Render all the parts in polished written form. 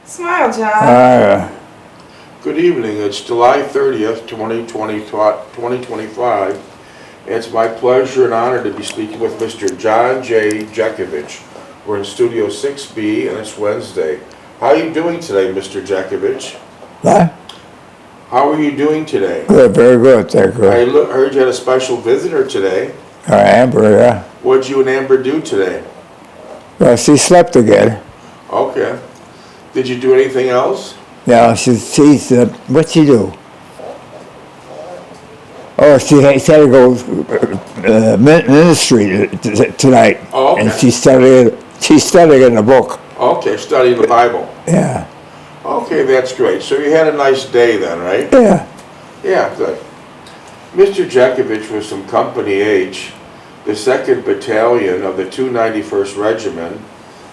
Smile, John. Good evening. It's July 30th, 2025. It's my pleasure and honor to be speaking with Mr. John J. Jeckovich. We're in Studio 6B and it's Wednesday. How are you doing today, Mr. Jeckovich? What? How are you doing today? Good, very good, thank you. I heard you had a special visitor today. Amber, yeah. What'd you and Amber do today? Well, she slept again. Okay. Did you do anything else? Yeah, she's what'd she do? Oh, she had to go ministry tonight. Oh, okay. And she's studying a book. Okay, studying the Bible. Yeah. Okay, that's great. So you had a nice day then, right? Yeah. Yeah, good. Mr. Jeckovich was from Company H, the 2nd Battalion of the 291st Regiment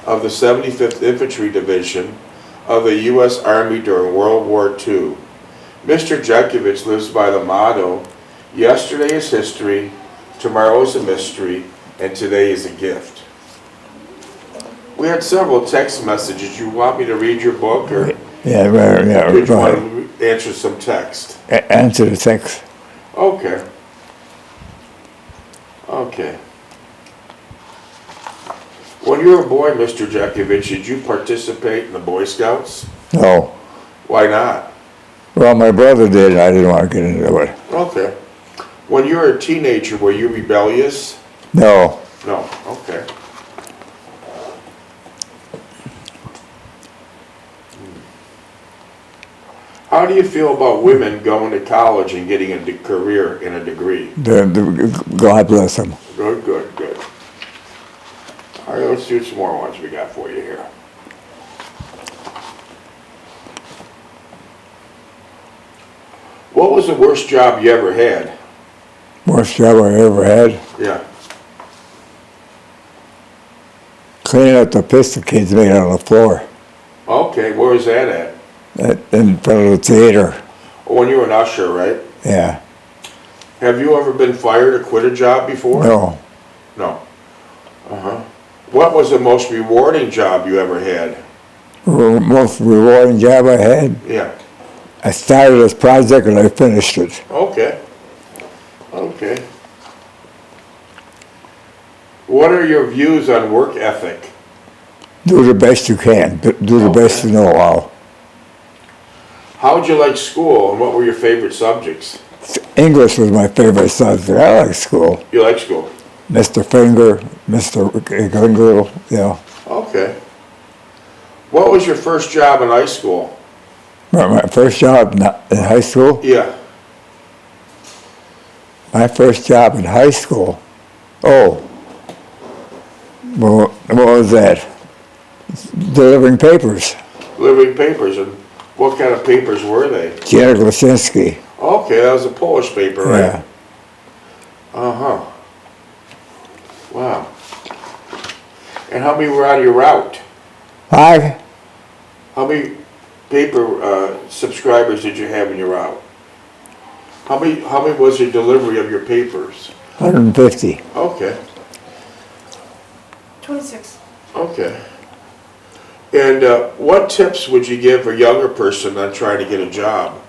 of the 75th Infantry Division of the U.S. Army during World War II. Mr. Jeckovich lives by the motto, yesterday is history, tomorrow is a mystery, and today is a gift. We had several text messages. You want me to read your book, or Yeah, right, yeah. did you want to answer some text? Answer the text. Okay. Okay. When you were a boy, Mr. Jeckovich, did you participate in the Boy Scouts? No. Why not? Well, my brother did, and I didn't want to get into it. Okay. When you were a teenager, were you rebellious? No. No. Okay. How do you feel about women going to college and getting a career in a degree? God bless them. Good, good, good. All right, let's do some more ones we got for you here. What was the worst job you ever had? Worst job I ever had. Yeah. Cleaning up the piss the kids made on the floor. Okay, where was that at? In front of the theater. Oh, when you were an usher, right? Yeah. Have you ever been fired or quit a job before? No. No. Uh-huh. What was the most rewarding job you ever had? Most rewarding job I had. Yeah. I started this project and I finished it. Okay. Okay. What are your views on work ethic? Do the best you can. Do the best you know how. How did you like school and what were your favorite subjects? English was my favorite subject. I like school. You like school? Mr. Finger, Mr. Gungle, you know. Okay. What was your first job in high school? My first job in high school? Yeah. My first job in high school? Oh. Well, what was that? Delivering papers. Delivering papers, and what kind of papers were they? Janet Glasinski. Okay, that was a Polish paper, right? Yeah. Uh-huh. Wow. And how many were on your route? 5? How many paper subscribers did you have in your route? How many was your delivery of your papers? 150. Okay. 26. Okay. And what tips would you give a younger person on trying to get a job?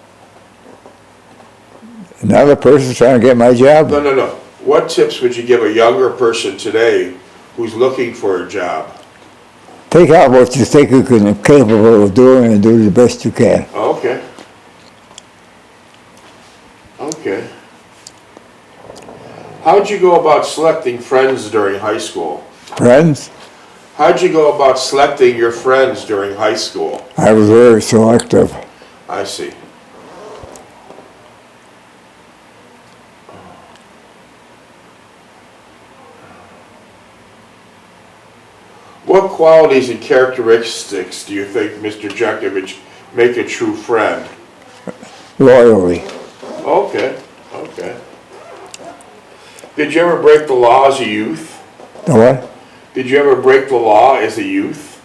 Another person trying to get my job? No, no, no. What tips would you give a younger person today who's looking for a job? Take out what you think you can capable of doing and do the best you can. Okay. Okay. How'd you go about selecting friends during high school? Friends? How'd you go about selecting your friends during high school? I was very selective. I see. What qualities and characteristics do you think Mr. Jeckovich make a true friend? Loyally. Okay, okay. Did you ever break the law as a youth? The what? Did you ever break the law as a youth?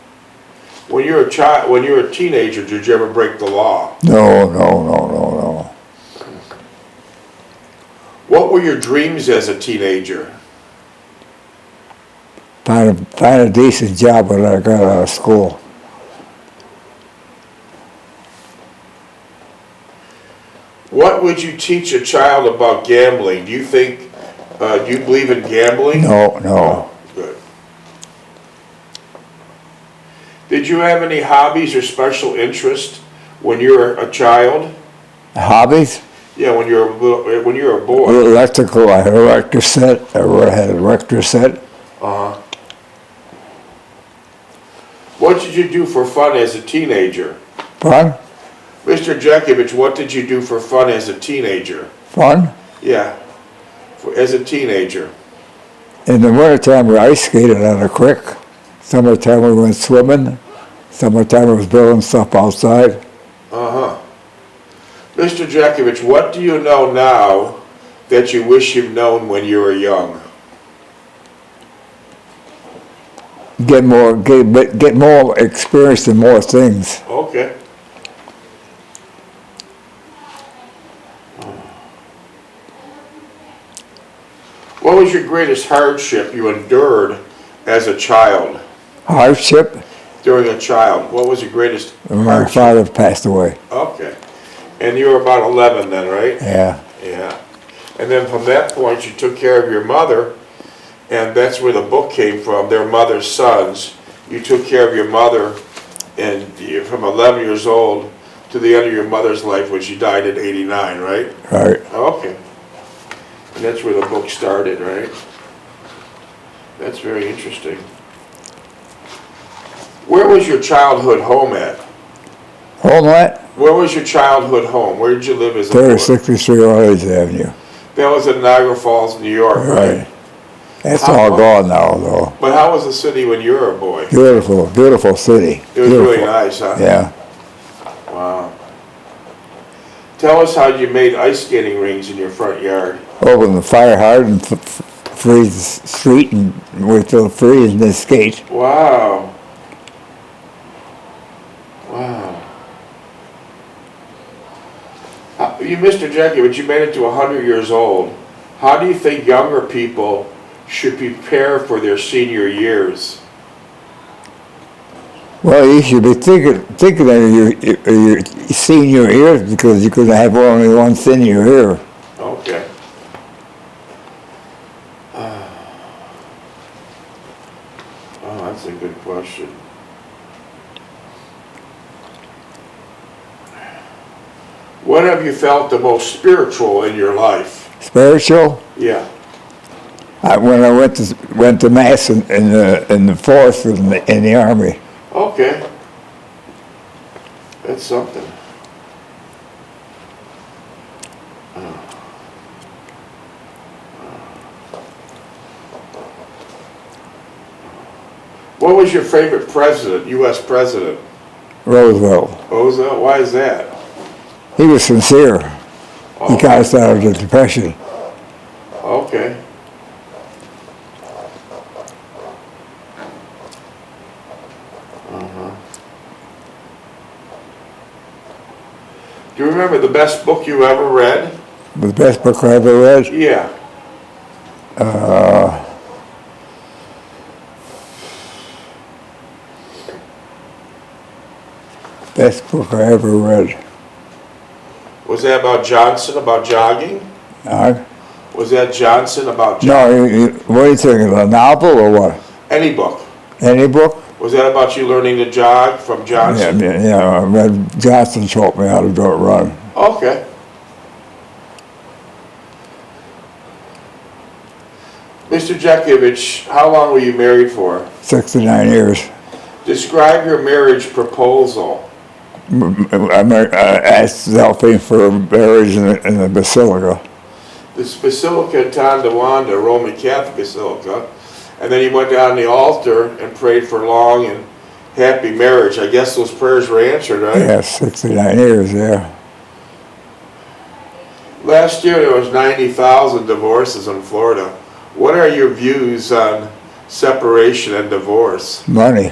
When you were a teenager, did you ever break the law? No. What were your dreams as a teenager? Find a decent job when I got out of school. What would you teach a child about gambling? Do you think, do you believe in gambling? No, no. Oh, good. Did you have any hobbies or special interest when you were a child? Hobbies? Yeah, when you were a boy. Electrical, I had a electric set. I had a electric set. Uh-huh. What did you do for fun as a teenager? Fun? Mr. Jeckovich, what did you do for fun as a teenager? Fun? Yeah, as a teenager. In the wintertime, we ice skated on a creek. Summertime, we went swimming. Summertime, we was building stuff outside. Uh-huh. Mr. Jeckovich, what do you know now that you wish you'd known when you were young? Get more experience in more things. Okay. What was your greatest hardship you endured as a child? Hardship? During a child, what was your greatest My hardship? father passed away. Okay. And you were about 11 then, right? Yeah. Yeah. And then from that point, you took care of your mother, and that's where the book came from, Their Mother's Sons. You took care of your mother and from 11 years old to the end of your mother's life when she died at 89, right? Right. Okay. And that's where the book started, right? That's very interesting. Where was your childhood home at? Home at? Where was your childhood home? Where did you live as a boy? 3063 Orange Avenue. That was in Niagara Falls, New York, right? Right. That's all gone now, though. But how was the city when you were a boy? Beautiful, beautiful city. It was Beautiful. really nice, huh? Yeah. Wow. Tell us how you made ice skating rings in your front yard. Open the fire hydrant and freeze the street and wait till it freezes and then skate. Wow. Wow. You, Mr. Jeckovich, you made it to 100 years old. How do you think younger people should prepare for their senior years? Well, you should be thinking of your senior years because you're going to have only one senior year. Okay. Oh, that's a good question. When have you felt the most spiritual in your life? Spiritual? Yeah. When I went to mass in the forest in the army. Okay. That's something. What was your favorite president, U.S. president? Roosevelt. Roosevelt? Why is that? He was sincere. Oh, He got us out of the Depression. okay. Do you remember the best book you ever read? The best book I ever read? Yeah. Best book I ever read. Was that about Johnson, about jogging? Was that Johnson about jogging? No, what are you thinking, a novel or what? Any book. Any book? Was that about you learning to jog from Johnson? Yeah, I read Johnson taught me how to do it run. Okay. Mr. Jeckovich, how long were you married for? 69 years. Describe your marriage proposal. I asked Delphine for marriage in the Basilica. This Basilica Tonawanda, Roman Catholic Basilica, and then he went down the altar and prayed for long and happy marriage. I guess those prayers were answered, right? Yes, 69 years, yeah. Last year there was 90,000 divorces in Florida. What are your views on separation and divorce? Money.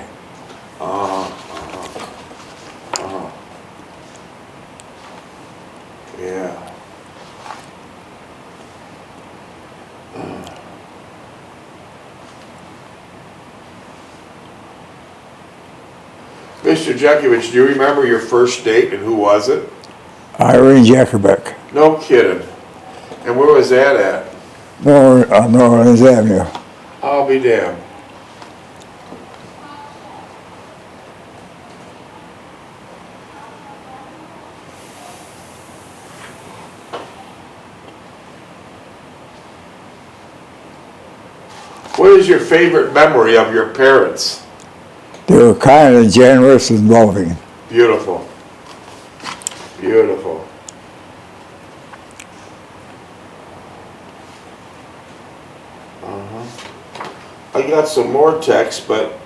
Yeah. Mr. Jeckovich, do you remember your first date and who was it? Irene Jeckovich. No kidding. And where was that at? On New Orleans Avenue. I'll be damned. What is your favorite memory of your parents? They were kind and generous and loving. Beautiful. Beautiful. I got some more text, but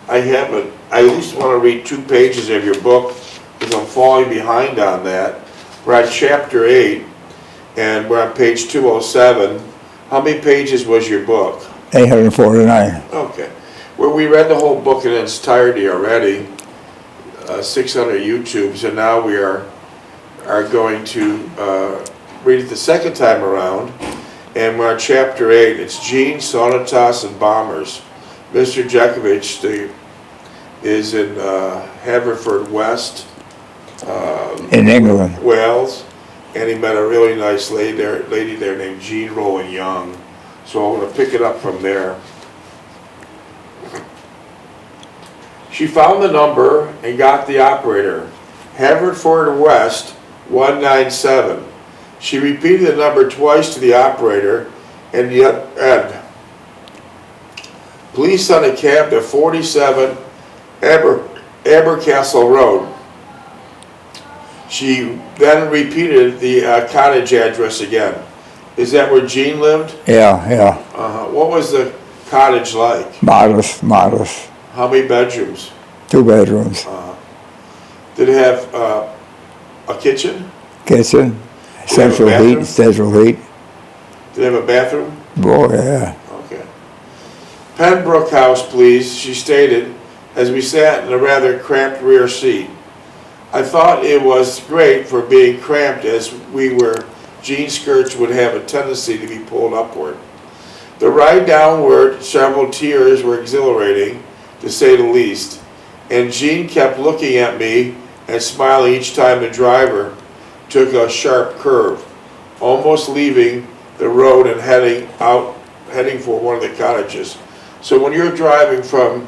I haven't. I at least want to read 2 pages of your book because I'm falling behind on that. We're on chapter 8, and we're on page 207. How many pages was your book? 849. Okay. Well, we read the whole book in its entirety already, 600 YouTubes, and now we are going to read it the second time around. And we're on chapter 8. It's Jeans, Sonnetas, and Bombers. Mr. Jeckovich is in Haverfordwest, In England. Wales, and he met a really nice lady there named Jean Rowan Young. So I'm going to pick it up from there. She found the number and got the operator, Haverfordwest 197. She repeated the number twice to the operator and police on a cab to 47 Abercastle Road. She then repeated the cottage address again. Is that where Jean lived? Yeah. What was the cottage like? Modest. How many bedrooms? 2 bedrooms. Did it have a kitchen? Kitchen. Did it have a bathroom? Central heat. Did it have a bathroom? Oh, yeah. Okay. Pembroke House, please, she stated, as we sat in a rather cramped rear seat. I thought it was great for being cramped as we were. Jean skirts would have a tendency to be pulled upward. The ride downward, several tears were exhilarating, to say the least, and Jean kept looking at me and smiling each time the driver took a sharp curve, almost leaving the road and heading for one of the cottages. So when you're driving from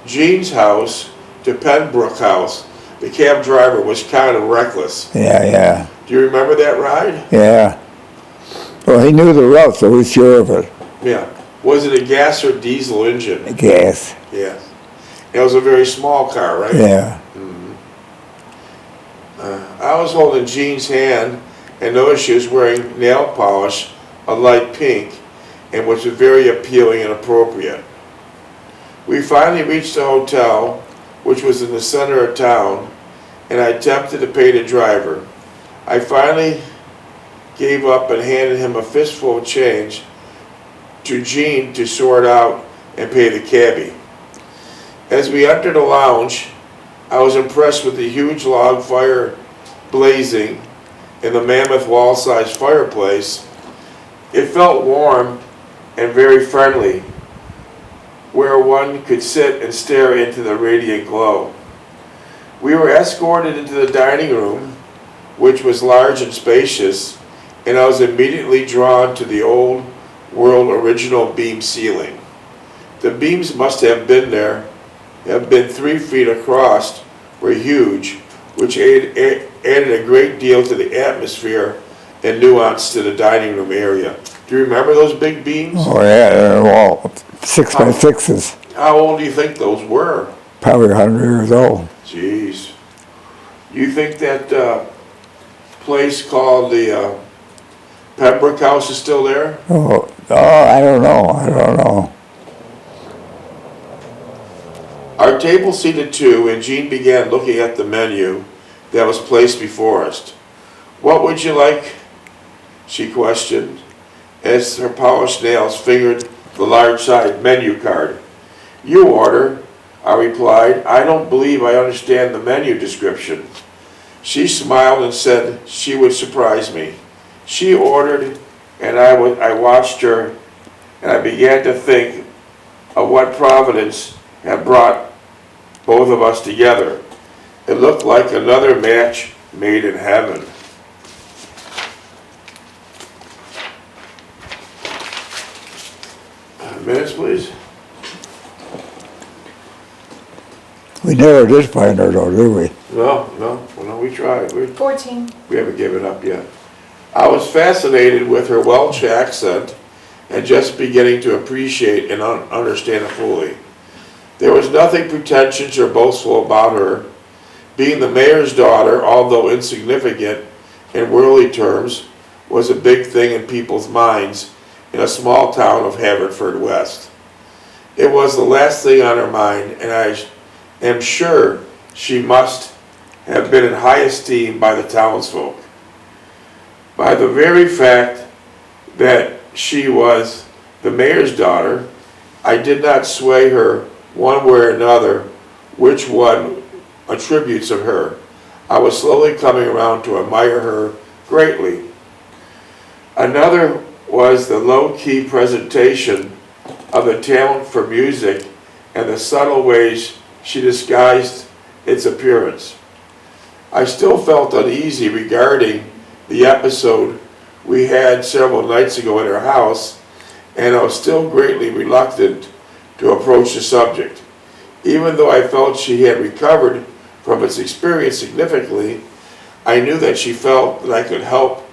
Jean's house to Pembroke House, the cab driver was kind of reckless. Yeah. Do you remember that ride? Yeah. Well, he knew the route, so he's sure of it. Yeah. Was it a gas or diesel engine? Gas. Yeah. It was a very small car, right? Yeah. I was holding Jean's hand and noticed she was wearing nail polish, a light pink, and which was very appealing and appropriate. We finally reached the hotel, which was in the center of town, and I attempted to pay the driver. I finally gave up and handed him a fistful of change to Jean to sort out and pay the cabbie. As we entered the lounge, I was impressed with the huge log fire blazing in the mammoth wall-sized fireplace. It felt warm and very friendly, where one could sit and stare into the radiant glow. We were escorted into the dining room, which was large and spacious, and I was immediately drawn to the old world original beam ceiling. The beams must have been 3 feet across, were huge, which added a great deal to the atmosphere and nuance to the dining room area. Do you remember those big beams? Oh, yeah, they're all 6 by 6s. How old do you think those were? Probably 100 years old. Jeez. You think that place called the Pembroke House is still there? Oh, I don't know. Our table seated 2, and Jean began looking at the menu that was placed before us. What would you like? She questioned, as her polished nails fingered the large-sized menu card. You order, I replied. I don't believe I understand the menu description. She smiled and said she would surprise me. She ordered, and I watched her, and I began to think of what Providence had brought both of us together. It looked like another match made in heaven. minutes, please? We never did find her though, did we? No, we tried. 14. We haven't given up yet. I was fascinated with her Welsh accent and just beginning to appreciate and understand it fully. There was nothing pretentious or boastful about her. Being the mayor's daughter, although insignificant in worldly terms, was a big thing in people's minds in a small town of Haverfordwest. It was the last thing on her mind, and I am sure she must have been in high esteem by the townsfolk. By the very fact that she was the mayor's daughter, I did not sway her one way or another which one attributes of her. I was slowly coming around to admire her greatly. Another was the low-key presentation of the talent for music and the subtle ways she disguised its appearance. I still felt uneasy regarding the episode we had several nights ago at her house, and I was still greatly reluctant to approach the subject. Even though I felt she had recovered from its experience significantly, I knew that she felt that I could help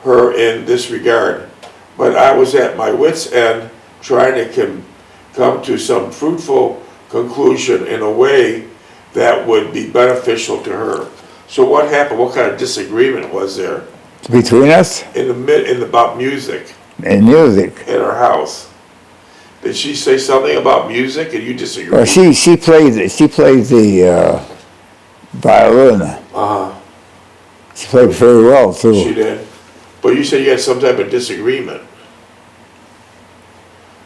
her in this regard. But I was at my wit's end trying to come to some fruitful conclusion in a way that would be beneficial to her. So what happened? What kind of disagreement was there? Between us? About music. And music. In our house. Did she say something about music and you disagreed? Well, she played the violin. Uh-huh. She played very well too. She did. But you said you had some type of disagreement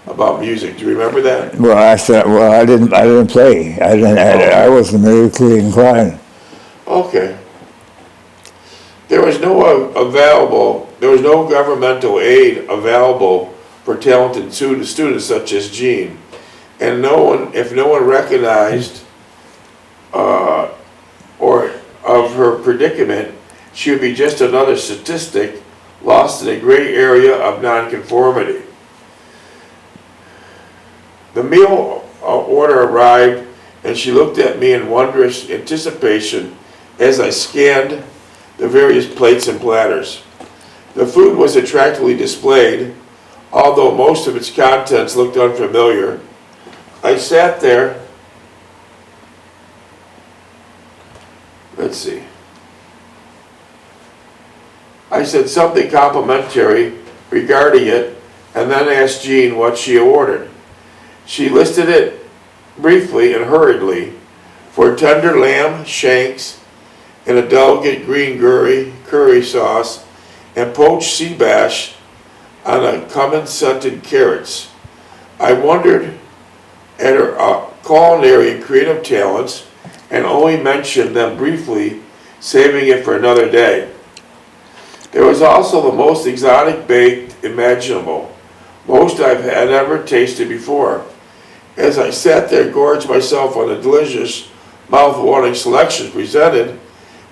about music. Do you remember that? Well, I said, I didn't play. I wasn't musically inclined. Okay. There was no governmental aid available for talented students such as Jean, and if no one recognized or of her predicament, she would be just another statistic lost in a gray area of nonconformity. The meal order arrived, and she looked at me in wondrous anticipation as I scanned the various plates and platters. The food was attractively displayed, although most of its contents looked unfamiliar. I sat there. Let's see. I said something complimentary regarding it, and then asked Jean what she ordered. She listed it briefly and hurriedly for tender lamb shanks and a delicate green curry sauce and poached sea bass on a cumin-scented carrots. I wondered at her culinary and creative talents and only mentioned them briefly, saving it for another day. There was also the most exotic baked imaginable, most I've had ever tasted before. As I sat there, gorged myself on the delicious, mouth-watering selections presented,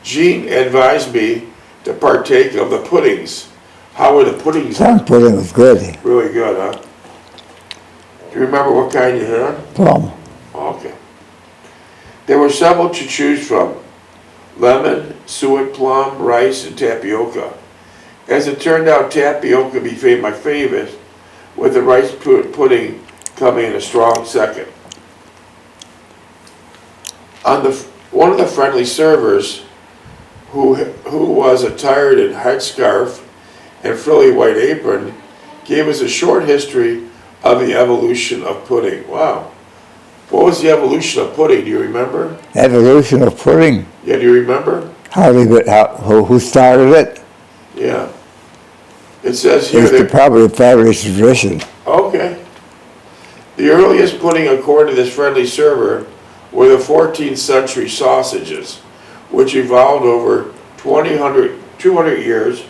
Jean advised me to partake of the puddings. How were the puddings? Plum pudding was good. Really good, huh? Do you remember what kind you had? Plum. Okay. There were several to choose from: lemon, suet plum, rice, and tapioca. As it turned out, tapioca became my favorite, with the rice pudding coming in a strong second. One of the friendly servers, who was attired in headscarf and frilly white apron, gave us a short history of the evolution of pudding. Wow. What was the evolution of pudding? Do you remember? Evolution of pudding? Yeah, do you remember? Who started it? Yeah. It says here It's probably a family tradition. Okay. The earliest pudding, according to this friendly server, were the 14th century sausages, which evolved over 200 years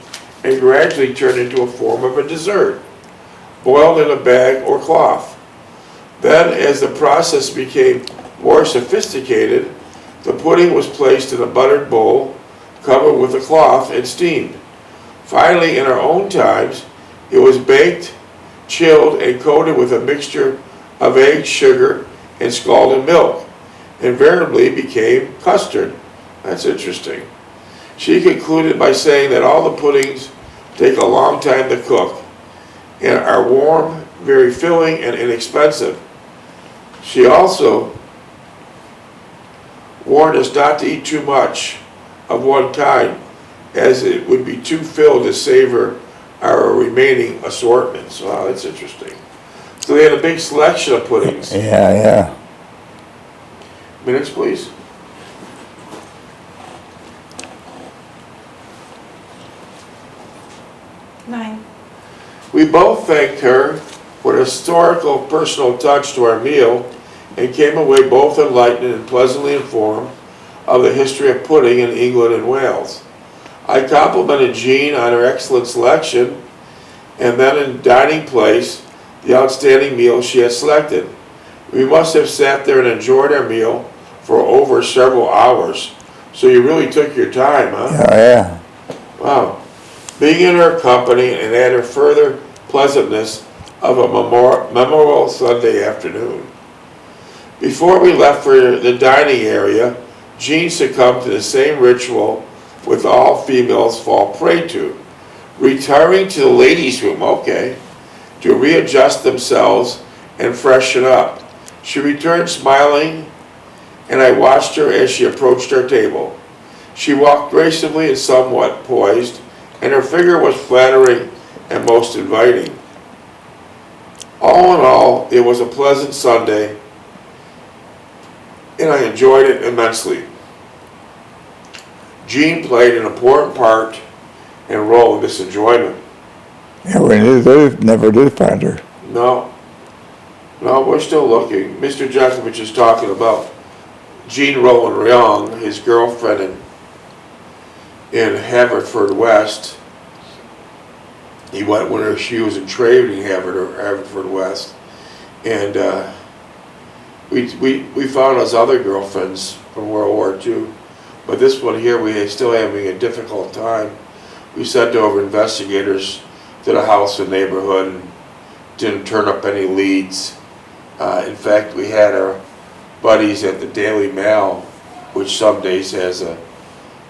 and gradually turned into a form of a dessert, boiled in a bag or cloth. Then, as the process became more sophisticated, the pudding was placed in a buttered bowl, covered with a cloth, and steamed. Finally, in our own times, it was baked, chilled, and coated with a mixture of eggs, sugar, and scalded milk, invariably became custard. That's interesting. She concluded by saying that all the puddings take a long time to cook and are warm, very filling, and inexpensive. She also warned us not to eat too much of one kind, as it would be too filled to savor our remaining assortments. Wow, that's interesting. So they had a big selection of puddings. Yeah. Minutes, please. Nine. We both thanked her for the historical personal touch to our meal and came away both enlightened and pleasantly informed of the history of pudding in England and Wales. I complimented Jean on her excellent selection and then in dining place the outstanding meal she had selected. We must have sat there and enjoyed our meal for over several hours. So you really took your time, huh? Yeah. Wow. Being in her company and added further pleasantness of a memorable Sunday afternoon. Before we left for the dining area, Jean succumbed to the same ritual with all females fall prey to, retiring to the ladies' room, to readjust themselves and freshen up. She returned smiling, and I watched her as she approached our table. She walked gracefully and somewhat poised, and her figure was flattering and most inviting. All in all, it was a pleasant Sunday, and I enjoyed it immensely. Jean played an important part and role in this enjoyment. Yeah, we never did find her. No, we're still looking. Mr. Jeckovich is talking about Jean Roland Young, his girlfriend in Haverfordwest. He went when she was in trade in Haverfordwest, and we found his other girlfriends from World War II, but this one here we still having a difficult time. We sent over investigators to the house and neighborhood and didn't turn up any leads. In fact, we had our buddies at the Daily Mail, which some days has a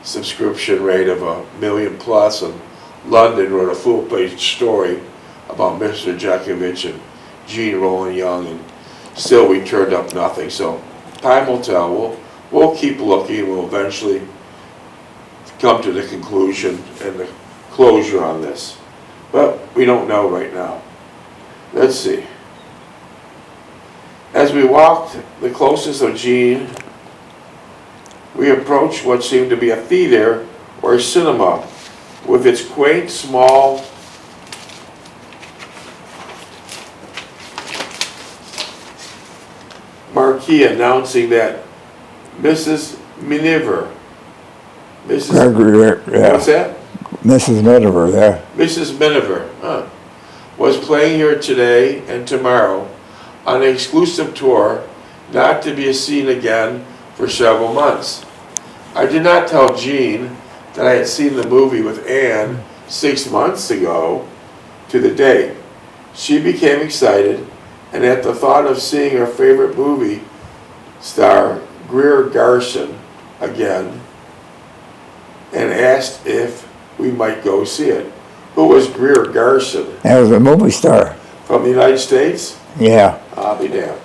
subscription rate of 1 million plus, and London wrote a full-page story about Mr. Jeckovich and Jean Roland Young, and still we turned up nothing. So time will tell. We'll keep looking. We'll eventually come to the conclusion and the closure on this, but we don't know right now. Let's see. As we walked the closest of Jean, we approached what seemed to be a theater or a cinema with its quaint small marquee announcing that Mrs. Miniver. What's that? Mrs. Miniver, yeah. Mrs. Miniver was playing here today and tomorrow on an exclusive tour, not to be seen again for several months. I did not tell Jean that I had seen the movie with Anne 6 months ago to the day. She became excited, and at the thought of seeing her favorite movie star, Greer Garson, again, and asked if we might go see it. Who was Greer Garson? That was a movie star. From the United States? Yeah. I'll be damned.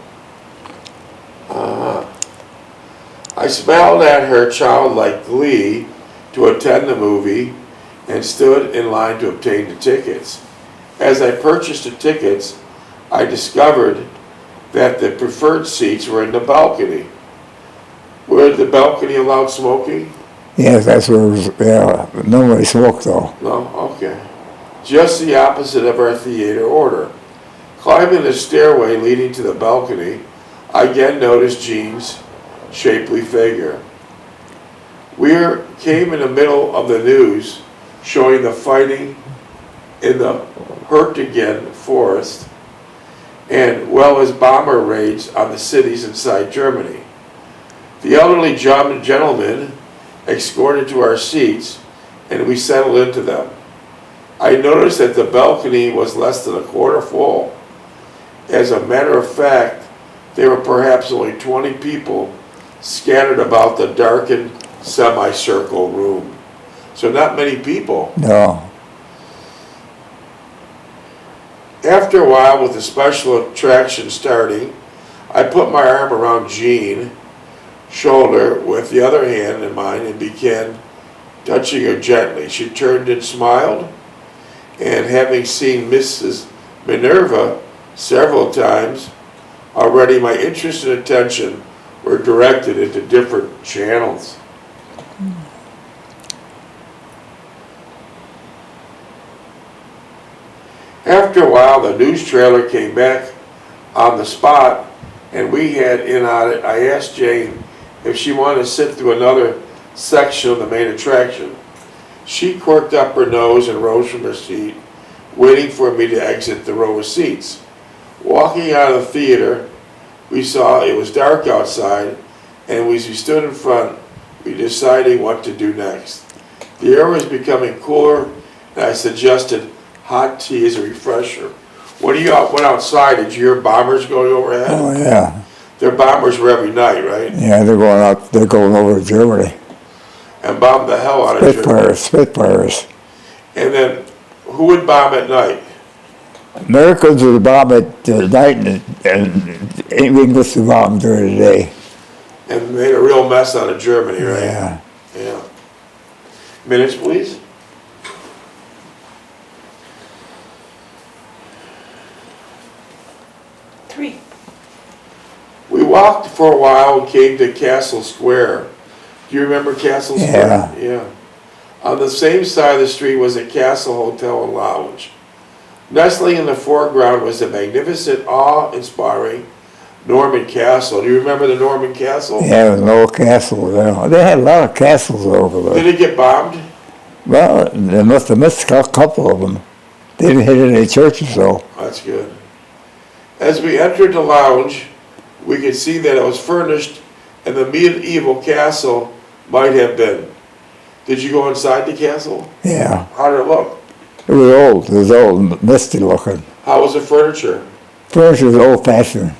I smiled at her childlike glee to attend the movie and stood in line to obtain the tickets. As I purchased the tickets, I discovered that the preferred seats were in the balcony. Were the balcony allowed smoking? Yes, that's where it was, yeah. Nobody smoked though. No? Okay. Just the opposite of our theater order. Climbing the stairway leading to the balcony, I again noticed Jean's shapely figure. We came in the middle of the news showing the fighting in the Hertingen forest, and well as bomber raids on the cities inside Germany. The elderly German gentleman escorted to our seats, and we settled into them. I noticed that the balcony was less than a quarter full, As a matter of fact, there were perhaps only 20 people scattered about the darkened semicircle room. So not many people. No. After a while, with the special attraction starting, I put my arm around Jean's shoulder with the other hand in mine and began touching her gently. She turned and smiled, and having seen Mrs. Minerva several times already, my interest and attention were directed into different channels. After a while, the news trailer came back on the spot, and we had in on it. I asked Jane if she wanted to sit through another section of the main attraction. She quirked up her nose and rose from her seat, waiting for me to exit the row of seats. Walking out of the theater, we saw it was dark outside, and as we stood in front, we decided what to do next. The air was becoming cooler, and I suggested hot tea as a refresher. When you went outside, did you hear bombers going overhead? Oh, yeah. Their bombers were every night, right? Yeah, they're going over to Germany. And bombed the hell out of Germany. Spitfires. And then, who would bomb at night? Americans would bomb at night, and English would bomb during the day. And made a real mess out of Germany, right? Yeah. Yeah. Minutes, please. Three. We walked for a while and came to Castle Square. Do you remember Castle Square? Yeah. On the same side of the street was a Castle Hotel and Lounge. Nestling in the foreground was a magnificent, awe-inspiring Norman Castle. Do you remember the Norman Castle? Yeah, it was an old castle there. They had a lot of castles over there. Did it get bombed? Well, they must have missed a couple of them. They didn't hit any churches, though. That's good. As we entered the lounge, we could see that it was furnished and the medieval castle might have been. Did you go inside the castle? Yeah. How did it look? It was old. It was old, misty looking. How was the furniture? Furniture was old-fashioned.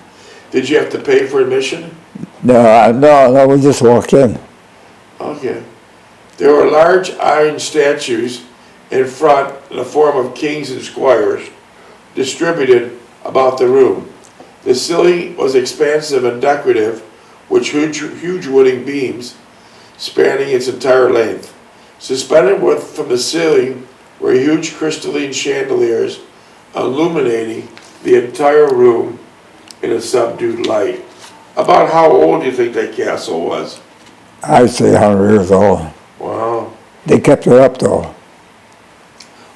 Did you have to pay for admission? No, we just walked in. Okay. There were large iron statues in front in the form of kings and squires distributed about the room. The ceiling was expansive and decorative, with huge wooden beams spanning its entire length. Suspended from the ceiling were huge crystalline chandeliers illuminating the entire room in a subdued light. About how old do you think that castle was? I'd say 100 years old. Wow. They kept it up, though.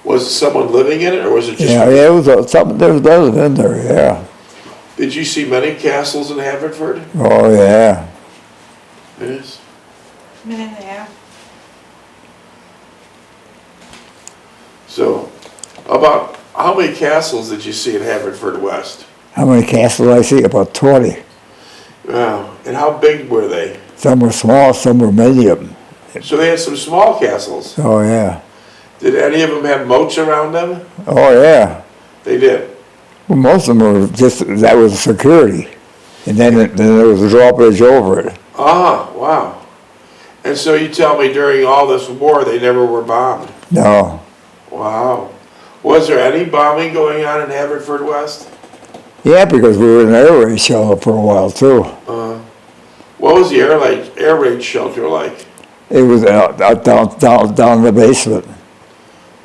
Was someone living in it, or was it just... Yeah, it was something. There was others in there, yeah. Did you see many castles in Haverford? Oh, yeah. Yes. Minute and a half. So, about how many castles did you see in Haverfordwest? How many castles I see? About 20. Wow. And how big were they? Some were small, some were medium. So they had some small castles. Oh, yeah. Did any of them have moats around them? Oh, yeah. They did. Well, most of them were just, that was security. And then there was a drawbridge over it. Ah, wow. And so you tell me during all this war they never were bombed? No. Wow. Was there any bombing going on in Haverfordwest? Yeah, because we were in an air raid shelter for a while, too. What was the air raid shelter like? It was down in the basement.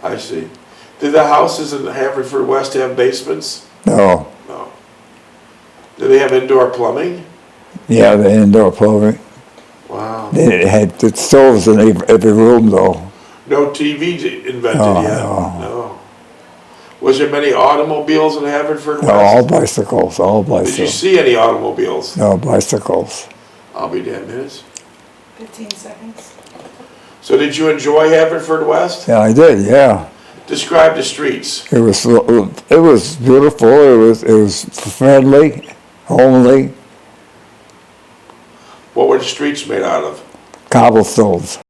I see. Did the houses in Haverfordwest have basements? No. No. Did they have indoor plumbing? Yeah, the indoor plumbing. Wow. They had the stoves in every room, though. No TV invented No, yet? no. Was there many automobiles in Haverfordwest? No, all bicycles, all bicycles. Did you see any automobiles? No, bicycles. I'll be damned, minutes. 15 seconds. So did you enjoy Haverfordwest? Yeah, I did, yeah. Describe the streets. It was beautiful, it was friendly, homely, What were the streets made out of? cobblestones.